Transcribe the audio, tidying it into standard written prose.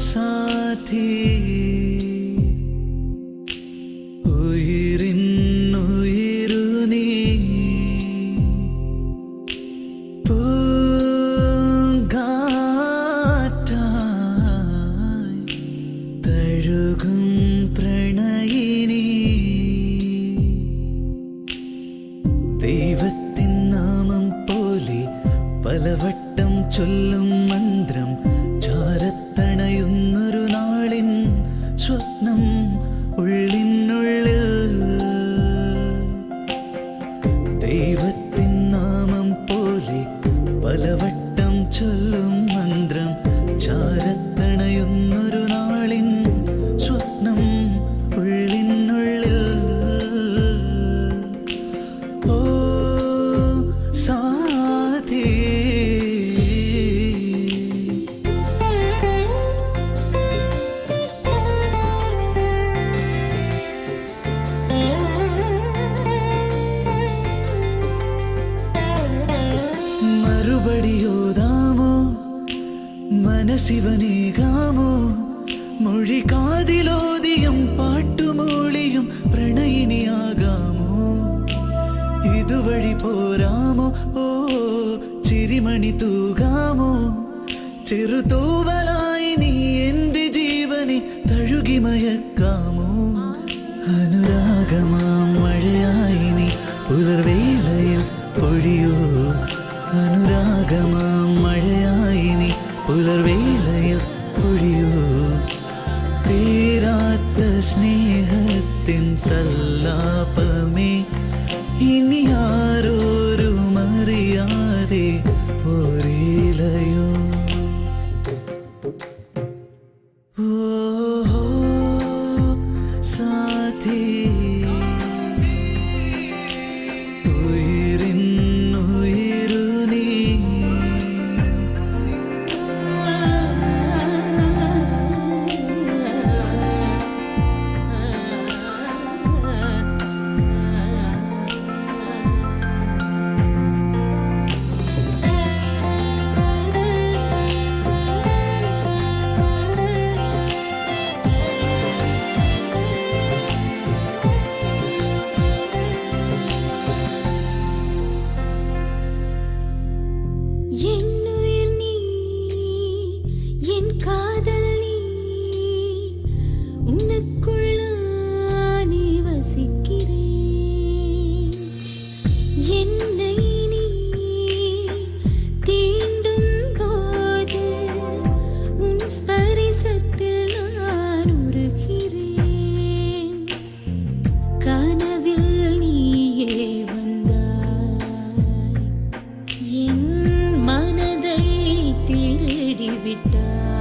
साथी उयिरुनी पूंगाटाय तഴുകും പ്രണയിനി ദൈവത്തിൻ നാമം പോലെ പലവട്ടം ചൊല്ലും മന്ത്രം ചാരത്തണയുന്നൊരു നാളിൻ സ്വപ്നം ഉള്ളിനുള്ളിൽ ദൈവത്തിൻ നാമം പോലെ പലവട്ടം ചൊല്ലും മന്ത്രം ചാരത്തണയുന്നൊരു നാളിൻ സ്വപ്നം ഉള്ളിനുള്ളിൽ ഓ സാഥി മറുപടിയോതാമോ മനസ്സിവനേകാമോ മൊഴി കാതിലോതിയും പാട്ടുമൂളിയും പ്രണയിനിയാകാമോ ഇതുവഴി പോരാമോ ഓ ചിരിമണി തൂകാമോ ചെറുതൂവലായി നീ എൻ്റെ ജീവനെ തഴുകി മയക്കാമോ അനുരാഗമാം മഴയായി നീ പുലർവേളയിൽ പൊഴിയോ അനുരാഗമാം മഴയായി നീ പുലർവേളയിൽ പൊഴിയോ തീരാത്ത സ്നേഹത്തിൻ സല്ലാപമേ ഇനി ആരോരും അറിയാതെ പോരിലയോ ഓ സാഥി மனதை திருடி விட்டாய்.